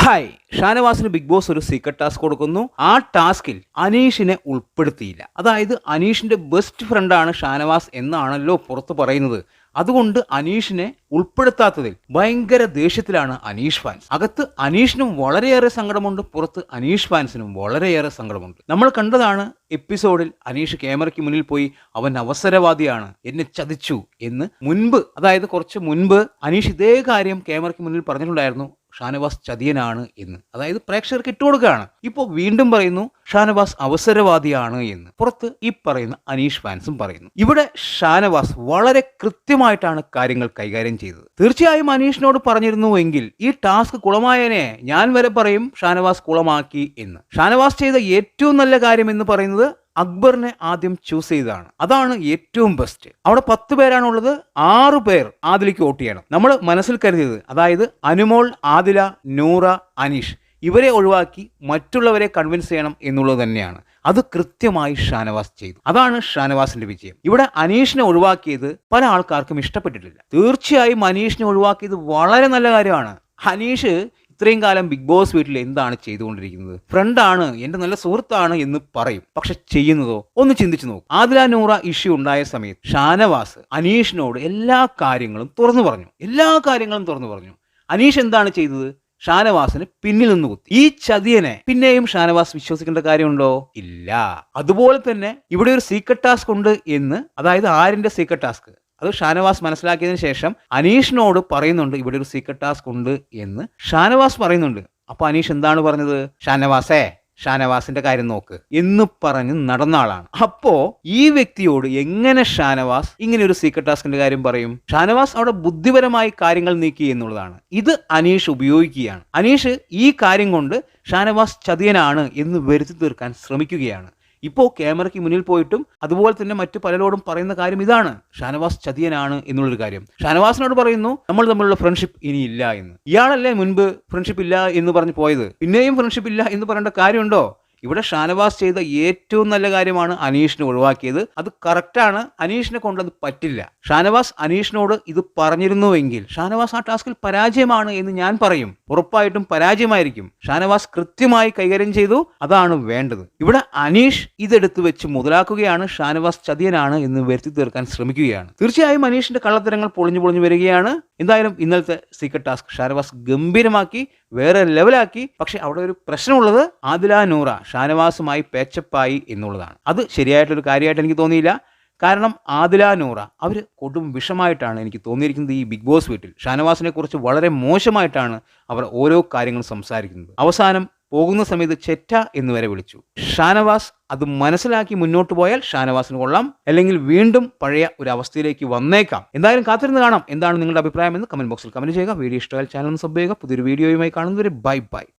Hi, ഷാനവാസിന് big boss ഒരു secret task കൊടുക്കുന്നു. ആ ടാസ്കിൽ അനീഷിനെ ഉൾപ്പെടുത്തിയില്ല. അതായത് അനീഷിന്റെ ബെസ്റ്റ് ഫ്രണ്ടാണ് ഷാനവാസ് എന്നാണല്ലോ പുറത്ത് പറയുന്നത്. അതുകൊണ്ട് അനീഷിനെ ഉൾപ്പെടുത്താത്തതിൽ ഭയങ്കര ദേഷ്യത്തിലാണ് അനീഷ് ഫാൻസ്. അകത്ത് അനീഷിനും വളരെയേറെ സങ്കടമുണ്ട്, പുറത്ത് അനീഷ് ഫാൻസിനും വളരെയേറെ സങ്കടമുണ്ട്. നമ്മൾ കണ്ടതാണ് എപ്പിസോഡിൽ അനീഷ് ക്യാമറയ്ക്ക് മുന്നിൽ പോയി അവൻ അവസരവാദിയാണ്, എന്നെ ചതിച്ചു എന്ന് കുറച്ച് മുൻപ് അനീഷ് ഇതേ കാര്യം ക്യാമറയ്ക്ക് മുന്നിൽ പറഞ്ഞിട്ടുണ്ടായിരുന്നു. ഷാനവാസ് ചതിയനാണ് എന്ന്, അതായത് പ്രേക്ഷകർക്ക് ഇട്ടുകൊടുക്കുകയാണ്. ഇപ്പോൾ വീണ്ടും പറയുന്നു ഷാനവാസ് അവസരവാദിയാണ് എന്ന്. പുറത്ത് ഈ പറയുന്ന അനീഷ് ഫാൻസും പറയുന്നു. ഇവിടെ ഷാനവാസ് വളരെ കൃത്യമായിട്ടാണ് കാര്യങ്ങൾ കൈകാര്യം ചെയ്തത്. തീർച്ചയായും അനീഷിനോട് പറഞ്ഞിരുന്നുവെങ്കിൽ ഈ ടാസ്ക് കുളമായനെ. ഞാൻ വരെ പറയും ഷാനവാസ് കുളമാക്കി എന്ന്. ഷാനവാസ് ചെയ്ത ഏറ്റവും നല്ല കാര്യം എന്ന് പറയുന്നത് അക്ബറിനെ ആദ്യം ചൂസ് ചെയ്തതാണ്. അതാണ് ഏറ്റവും ബെസ്റ്റ്. അവിടെ 10 പേരാണുള്ളത്, 6 പേർ ആദിലയ്ക്ക് വോട്ട് ചെയ്യണം. നമ്മൾ മനസ്സിൽ കരുതിയത്, അതായത് അനുമോൾ, ആദില, നൂറ, അനീഷ് ഇവരെ ഒഴിവാക്കി മറ്റുള്ളവരെ കൺവിൻസ് ചെയ്യണം എന്നുള്ളത് തന്നെയാണ്. അത് കൃത്യമായി ഷാനവാസ് ചെയ്തു. അതാണ് ഷാനവാസിന്റെ വിജയം. ഇവിടെ അനീഷിനെ ഒഴിവാക്കിയത് പല ആൾക്കാർക്കും ഇഷ്ടപ്പെട്ടിട്ടില്ല. തീർച്ചയായും അനീഷിനെ ഒഴിവാക്കിയത് വളരെ നല്ല കാര്യമാണ്. അനീഷ് ഇത്രയും കാലം ബിഗ് ബോസ് വീട്ടിൽ എന്താണ് ചെയ്തുകൊണ്ടിരിക്കുന്നത്? ഫ്രണ്ടാണ്, എന്റെ നല്ല സുഹൃത്താണ് എന്ന് പറയും, പക്ഷെ ചെയ്യുന്നതോ? ഒന്ന് ചിന്തിച്ചു നോക്കും. ആദില നൂറ ഇഷ്യൂ ഉണ്ടായ സമയത്ത് ഷാനവാസ് അനീഷിനോട് എല്ലാ കാര്യങ്ങളും തുറന്നു പറഞ്ഞു. അനീഷ് എന്താണ് ചെയ്തത്? ഷാനവാസിന് പിന്നിൽ നിന്ന് കുത്തി. ഈ ചതിയനെ പിന്നെയും ഷാനവാസ് വിശ്വസിക്കേണ്ട കാര്യമുണ്ടോ? ഇല്ല. അതുപോലെ തന്നെ ഇവിടെ ഒരു സീക്രട്ട് ടാസ്ക് ഉണ്ട് എന്ന്, അതായത് ആരിന്റെ സീക്രട്ട് ടാസ്ക്? അത് ഷാനവാസ് മനസ്സിലാക്കിയതിനു ശേഷം അനീഷിനോട് പറയുന്നുണ്ട് ഇവിടെ ഒരു സീക്രട്ട് ടാസ്ക് ഉണ്ട് എന്ന് ഷാനവാസ് പറയുന്നുണ്ട്. അപ്പൊ അനീഷ് എന്താണ് പറഞ്ഞത്? ഷാനവാസിന്റെ കാര്യം നോക്ക് എന്ന് പറഞ്ഞ് നടന്ന ആളാണ്. അപ്പോ ഈ വ്യക്തിയോട് എങ്ങനെ ഷാനവാസ് ഇങ്ങനെ ഒരു സീക്രട്ട് ടാസ്കിന്റെ കാര്യം പറയും? ഷാനവാസ് അവിടെ ബുദ്ധിപരമായി കാര്യങ്ങൾ നീക്കി എന്നുള്ളതാണ്. ഇത് അനീഷ് ഉപയോഗിക്കുകയാണ്. അനീഷ് ഈ കാര്യം കൊണ്ട് ഷാനവാസ് ചതിയനാണ് എന്ന് വരുത്തി തീർക്കാൻ ശ്രമിക്കുകയാണ്. ഇപ്പോൾ ക്യാമറയ്ക്ക് മുന്നിൽ പോയിട്ടും അതുപോലെ തന്നെ മറ്റു പലരോടും പറയുന്ന കാര്യം ഇതാണ്, ഷാനവാസ് ചതിയനാണ് എന്നുള്ളൊരു കാര്യം. ഷാനവാസിനോട് പറയുന്നു നമ്മൾ തമ്മിലുള്ള ഫ്രണ്ട്ഷിപ്പ് ഇനിയില്ല എന്ന്. ഇയാളല്ലേ മുൻപ് ഫ്രണ്ട്ഷിപ്പ് ഇല്ല എന്ന് പറഞ്ഞു പോയത്? പിന്നെയും ഫ്രണ്ട്ഷിപ്പ് ഇല്ല എന്ന് പറയേണ്ട കാര്യമുണ്ടോ? ഇവിടെ ഷാനവാസ് ചെയ്ത ഏറ്റവും നല്ല കാര്യമാണ് അനീഷിനെ ഒഴിവാക്കിയത്. അത് കറക്റ്റാണ്. അനീഷിനെ കൊണ്ടത് പറ്റില്ല. ഷാനവാസ് അനീഷിനോട് ഇത് പറഞ്ഞിരുന്നുവെങ്കിൽ ഷാനവാസ് ആ ടാസ്കിൽ പരാജയമാണ് എന്ന് ഞാൻ പറയും. ഉറപ്പായിട്ടും പരാജയമായിരിക്കും. ഷാനവാസ് കൃത്യമായി കൈകാര്യം ചെയ്തു. അതാണ് വേണ്ടത്. ഇവിടെ അനീഷ് ഇതെടുത്ത് വെച്ച് മുതലാക്കുകയാണ്. ഷാനവാസ് ചതിയനാണ് എന്ന് വരുത്തി തീർക്കാൻ ശ്രമിക്കുകയാണ്. തീർച്ചയായും അനീഷിന്റെ കള്ളത്തരങ്ങൾ പൊളിഞ്ഞു വരികയാണ്. എന്തായാലും ഇന്നലത്തെ സീക്രട്ട് ടാസ്ക് ഷാനവാസ് ഗംഭീരമാക്കി, വേറെ ലെവലാക്കി. പക്ഷെ അവിടെ ഒരു പ്രശ്നമുള്ളത്, ആദില നൂറ ഷാനവാസുമായി പേച്ചപ്പായി എന്നുള്ളതാണ്. അത് ശരിയായിട്ടൊരു കാര്യമായിട്ട് എനിക്ക് തോന്നിയില്ല. കാരണം ആദില നൂറ അവർ കൊടും വിഷമായിട്ടാണ് എനിക്ക് തോന്നിയിരിക്കുന്നത് ഈ ബിഗ് ബോസ് വീട്ടിൽ. ഷാനവാസിനെ കുറിച്ച് വളരെ മോശമായിട്ടാണ് അവർ ഓരോ കാര്യങ്ങളും സംസാരിക്കുന്നത്. അവസാനം പോകുന്ന സമയത്ത് ചെറ്റ എന്ന് വരെ വിളിച്ചു. ഷാനവാസ് അത് മനസ്സിലാക്കി മുന്നോട്ട് പോയാൽ ഷാനവാസിന് കൊള്ളാം, അല്ലെങ്കിൽ വീണ്ടും പഴയ ഒരു അവസ്ഥയിലേക്ക് വന്നേക്കാം. എന്തായാലും കാത്തിരുന്ന് കാണാം. എന്താണ് നിങ്ങളുടെ അഭിപ്രായം എന്ന് കമന്റ് ബോക്സിൽ കമന്റ് ചെയ്യുക. വീഡിയോ ഇഷ്ടമായാൽ ചാനൽ ഒന്ന് സബ് ചെയ്യുക. പുതിയൊരു വീഡിയോയുമായി കാണുന്നവരെ ബൈ.